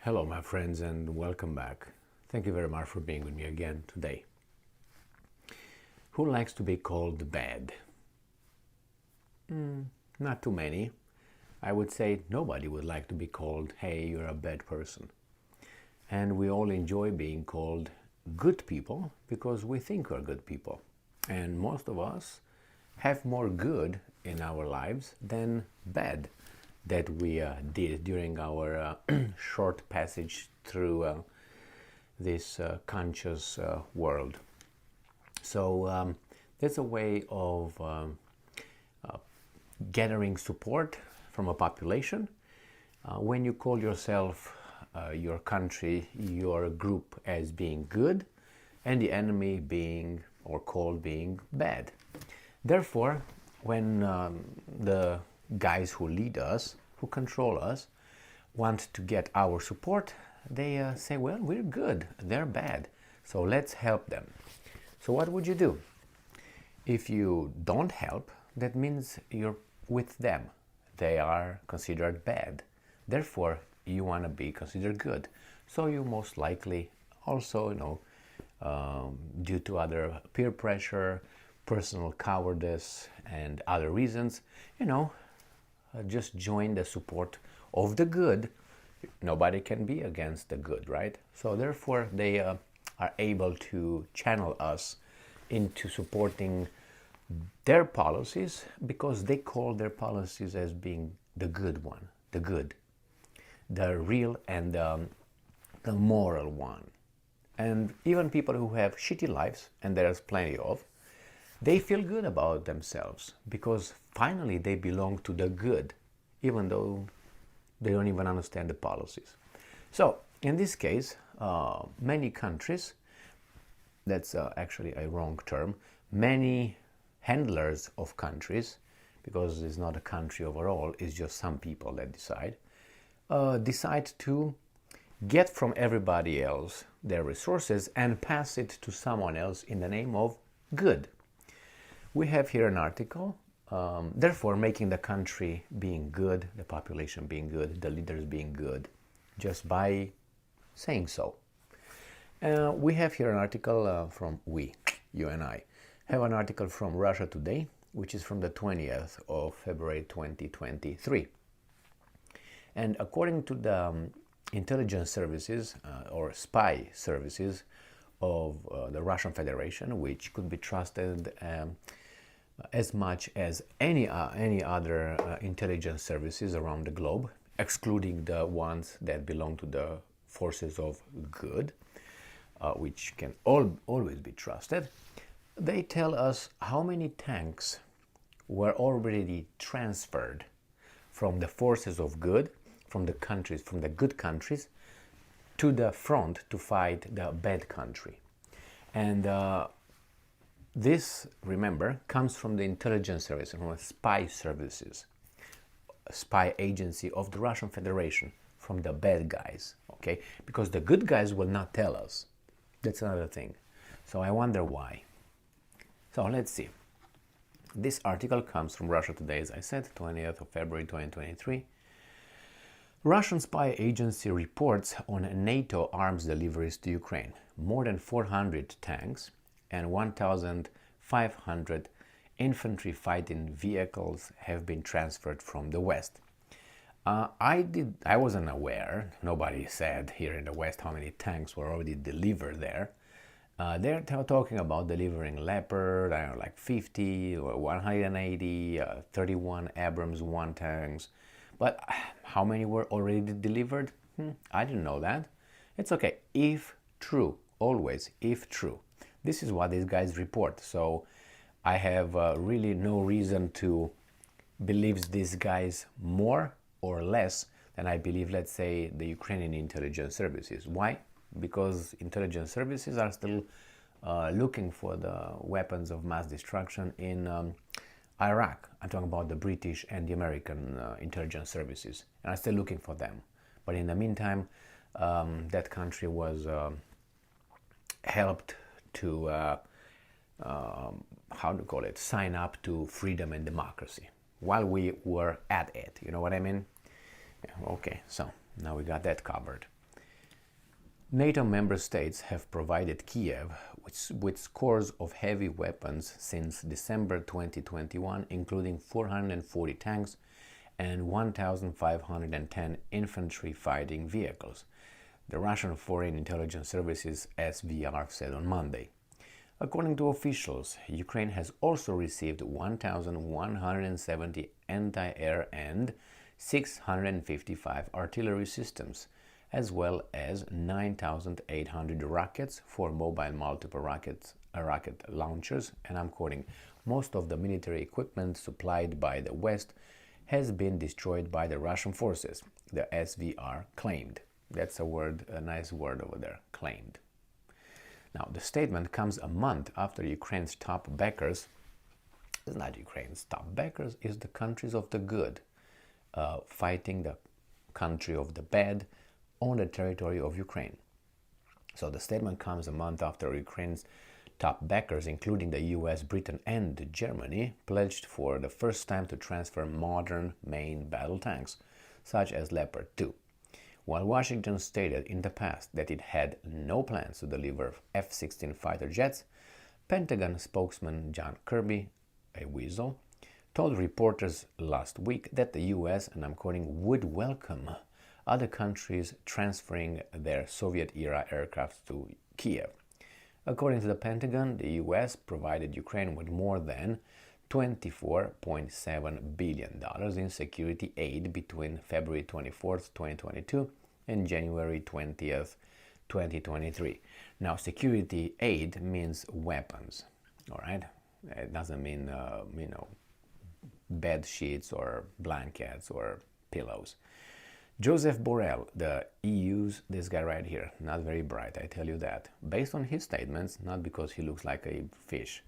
Hello, my friends, and welcome back. Thank you very much for being with me again today. Who likes to be called bad? Not too many. I would say nobody would like to be called, hey, you're a bad person. And we all enjoy being called good people because we think we're good people. And most of us have more good in our lives than bad that we did during our short passage through this conscious world. So that's a way of gathering support from a population. When you call yourself, your country, your group as being good, and the enemy being or called being bad. Therefore, when the guys who lead us, who control us, want to get our support, they say, well, we're good, they're bad, so let's help them. So what would you do? If you don't help, that means you're with them. They are considered bad. Therefore, you want to be considered good. So you most likely also, due to other peer pressure, personal cowardice, and other reasons, just join the support of the good. Nobody can be against the good, right? So therefore, they are able to channel us into supporting their policies because they call their policies as being the good one, the good, the real and the moral one. And even people who have shitty lives, and there's plenty of, they feel good about themselves because finally they belong to the good, even though they don't even understand the policies. So in this case, many countries, that's actually a wrong term, many handlers of countries, because it's not a country overall, it's just some people that decide to get from everybody else their resources and pass it to someone else in the name of good. We have here an article, therefore making the country being good, the population being good, the leaders being good, just by saying so. We have here an article from you and I, have an article from Russia Today, which is from the 20th of February 2023. And according to the intelligence services or spy services of the Russian Federation, which could be trusted as much as any other intelligence services around the globe, excluding the ones that belong to the forces of good, which can always be trusted. They tell us how many tanks were already transferred from the forces of good, from the countries, from the good countries, to the front to fight the bad country. And this, remember, comes from the intelligence service, from the spy services, a spy agency of the Russian Federation, from the bad guys, okay? Because the good guys will not tell us. That's another thing. So I wonder why. So let's see. This article comes from Russia Today, as I said, 20th of February 2023. Russian spy agency reports on NATO arms deliveries to Ukraine. More than 400 tanks and 1,500 infantry fighting vehicles have been transferred from the West. I wasn't aware, nobody said here in the West how many tanks were already delivered there. They're talking about delivering Leopard, I don't know, like 50 or 180, 31 Abrams 1 tanks. But how many were already delivered? I didn't know that. It's okay, if true, always if true. This is what these guys report. So I have really no reason to believe these guys more or less than I believe, let's say, the Ukrainian intelligence services. Why? Because intelligence services are still looking for the weapons of mass destruction in Iraq. I'm talking about the British and the American intelligence services, and I'm still looking for them. But in the meantime, that country was helped to, sign up to freedom and democracy while we were at it. You know what I mean? Yeah, okay, so now we got that covered. NATO member states have provided Kiev with scores of heavy weapons since December 2021, including 440 tanks and 1,510 infantry fighting vehicles, the Russian Foreign Intelligence Services SVR said on Monday. According to officials, Ukraine has also received 1,170 anti-air and 655 artillery systems, as well as 9,800 rockets for mobile multiple rocket launchers, and I'm quoting, most of the military equipment supplied by the West has been destroyed by the Russian forces, the SVR claimed. That's a word, a nice word over there, claimed. Now, the statement comes a month after Ukraine's top backers, it's not Ukraine's top backers, it's the countries of the good, fighting the country of the bad on the territory of Ukraine. So the statement comes a month after Ukraine's top backers, including the US, Britain, and Germany, pledged for the first time to transfer modern main battle tanks, such as Leopard 2. While Washington stated in the past that it had no plans to deliver F-16 fighter jets, Pentagon spokesman John Kirby, a weasel, told reporters last week that the US, and I'm quoting, would welcome other countries transferring their Soviet-era aircraft to Kiev. According to the Pentagon, the US provided Ukraine with more than $24.7 billion in security aid between February 24, 2022 and January 20th, 2023. Now, security aid means weapons, all right? It doesn't mean, bed sheets or blankets or pillows. Joseph Borrell, the EU's, this guy right here, not very bright, I tell you that, based on his statements, not because he looks like a fish.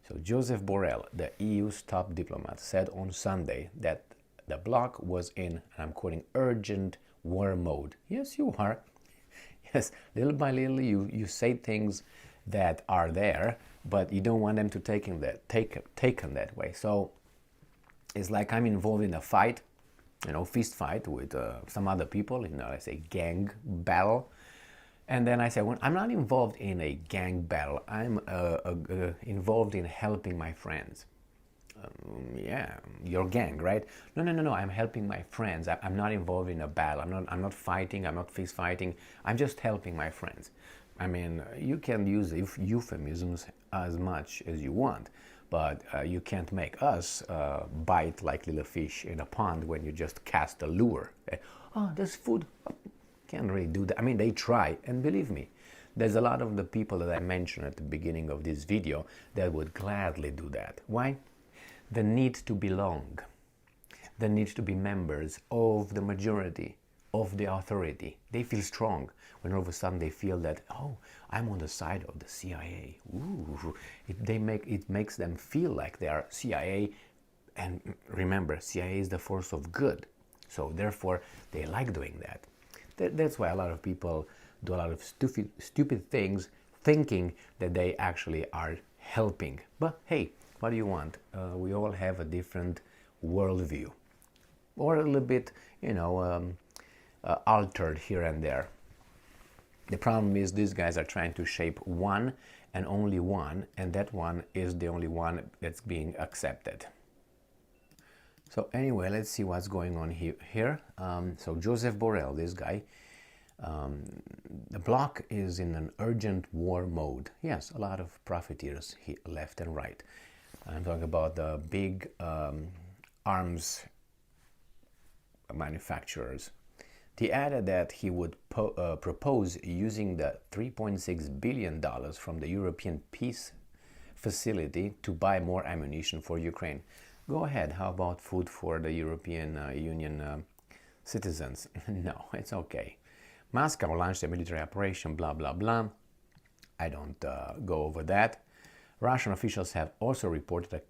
So Joseph Borrell, the EU's top diplomat, said on Sunday that the bloc was in, and I'm quoting, urgent war mode. Yes, you are. Yes, little by little you say things that are there, but you don't want them to taken that way. So it's like I'm involved in a fight, fist fight with some other people, let's say gang battle. And then I say, well, I'm not involved in a gang battle. I'm involved in helping my friends. Yeah, your gang, right? No. I'm helping my friends. I'm not involved in a battle. I'm not fighting. I'm not fist fighting. I'm just helping my friends. I mean, you can use euphemisms as much as you want, but you can't make us bite like little fish in a pond when you just cast a lure. Oh, there's food. Can't really do that. I mean, they try, and believe me, there's a lot of the people that I mentioned at the beginning of this video that would gladly do that. Why? The need to belong, the need to be members of the majority, of the authority. They feel strong when all of a sudden they feel that, oh, I'm on the side of the CIA. Ooh, it makes them feel like they are CIA, and remember, CIA is the force of good. So therefore, they like doing that. That's why a lot of people do a lot of stupid things thinking that they actually are helping. But hey, what do you want? We all have a different worldview, or a little bit, altered here and there. The problem is these guys are trying to shape one and only one, and that one is the only one that's being accepted. So anyway, let's see what's going on here. So Joseph Borrell, this guy, the bloc is in an urgent war mode. Yes, a lot of profiteers left and right. I'm talking about the big arms manufacturers. He added that he would propose using the $3.6 billion from the European Peace Facility to buy more ammunition for Ukraine. Go ahead, how about food for the European Union citizens? No, it's okay. Moscow launched a military operation, blah, blah, blah. I don't go over that. Russian officials have also reportedly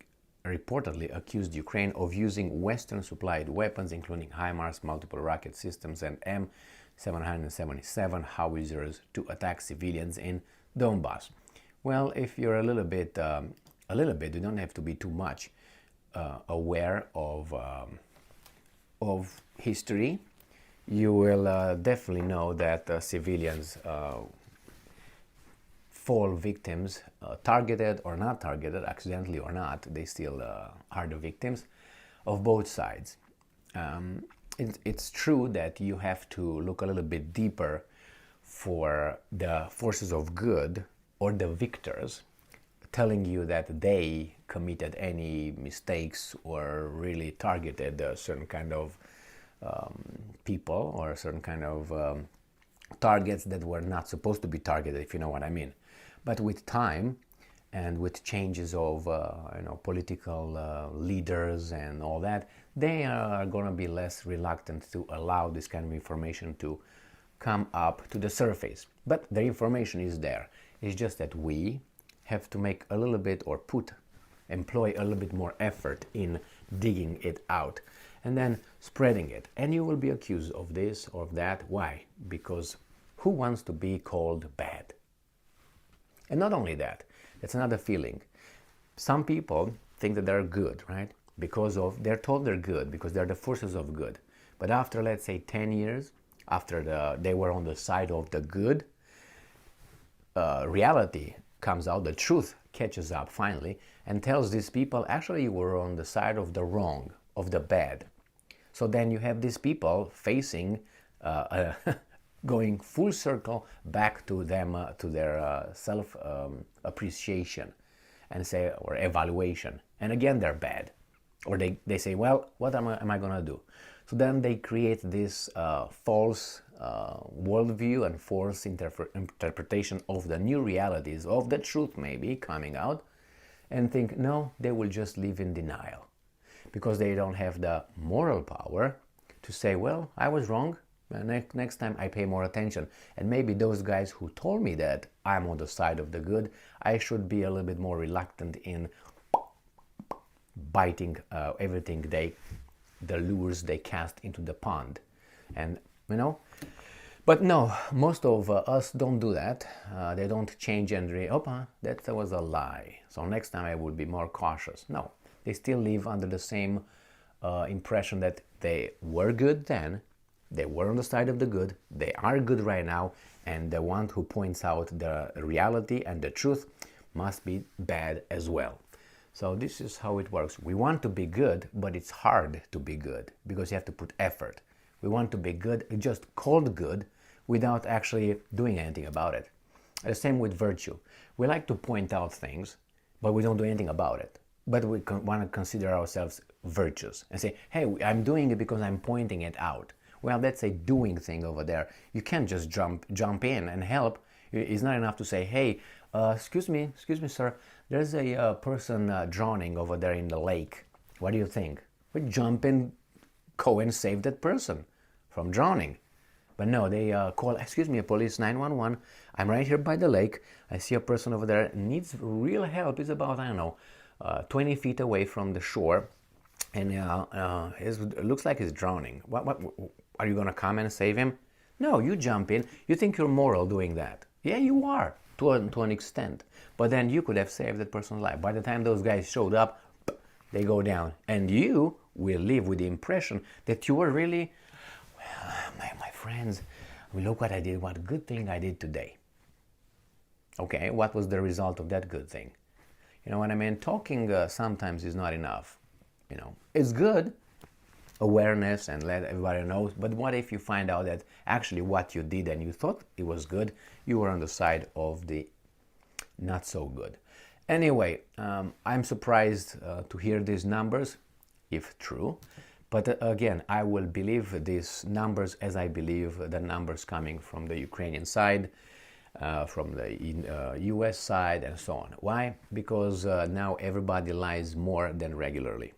accused Ukraine of using Western-supplied weapons, including HIMARS, multiple rocket systems, and M777 howitzers to attack civilians in Donbass. Well, if you're a little bit, you don't have to be too much aware of history. you will definitely know that civilians fall victims, targeted or not targeted, accidentally or not, they still are the victims of both sides. It's true that you have to look a little bit deeper for the forces of good or the victors telling you that they committed any mistakes or really targeted a certain kind of people or a certain kind of targets that were not supposed to be targeted, if you know what I mean. But with time and with changes of political leaders and all that, they are going to be less reluctant to allow this kind of information to come up to the surface. But the information is there. It's just that we have to make a little bit or employ a little bit more effort in digging it out and then spreading it. And you will be accused of this or of that. Why? Because who wants to be called bad? And not only that, that's another feeling. Some people think that they're good, right? They're told they're good because they're the forces of good. But after, let's say, 10 years, after they were on the side of the good, reality comes out, the truth catches up finally and tells these people, actually you were on the side of the wrong, of the bad. So then you have these people facing going full circle back to them, to their self appreciation and say, or evaluation. And again, they're bad. Or they say, well, what am I going to do? So then they create this false worldview and false interpretation of the new realities, of the truth maybe coming out, and think, no, they will just live in denial. Because they don't have the moral power to say, well, I was wrong. Next time I pay more attention. And maybe those guys who told me that I'm on the side of the good, I should be a little bit more reluctant in biting everything the lures they cast into the pond. And, but no, most of us don't do that. They don't change and that was a lie. So next time I will be more cautious. No, they still live under the same impression that they were good then, they were on the side of the good, they are good right now, and the one who points out the reality and the truth must be bad as well. So this is how it works. We want to be good, but it's hard to be good because you have to put effort. We want to be good, just called good, without actually doing anything about it. The same with virtue. We like to point out things, but we don't do anything about it. But we want to consider ourselves virtuous and say, hey, I'm doing it because I'm pointing it out. Well, that's a doing thing over there. You can't just jump in and help. It's not enough to say, hey, excuse me, sir, there's a person drowning over there in the lake. What do you think? We jump in, go and save that person from drowning. But no, they call, excuse me, police 911. I'm right here by the lake. I see a person over there needs real help. He's about, 20 feet away from the shore. And it looks like he's drowning. What are you going to come and save him? No, you jump in. You think you're moral doing that. Yeah, you are, to an extent. But then you could have saved that person's life. By the time those guys showed up, they go down. And you will live with the impression that you were really, well, my friends, look what I did, what good thing I did today. Okay, what was the result of that good thing? You know what I mean? Talking sometimes is not enough. It's good, awareness, and let everybody know. But what if you find out that actually what you did and you thought it was good, you were on the side of the not so good? Anyway, I'm surprised to hear these numbers, if true. But again, I will believe these numbers as I believe the numbers coming from the Ukrainian side, from the US side, and so on. Why? Because now everybody lies more than regularly.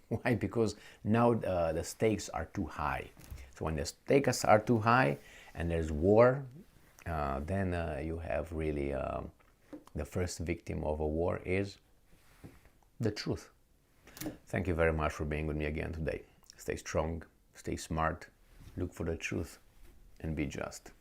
Why? Because now the stakes are too high. So when the stakes are too high and there's war, then you have really the first victim of a war is the truth. Thank you very much for being with me again today. Stay strong, stay smart, look for the truth, and be just.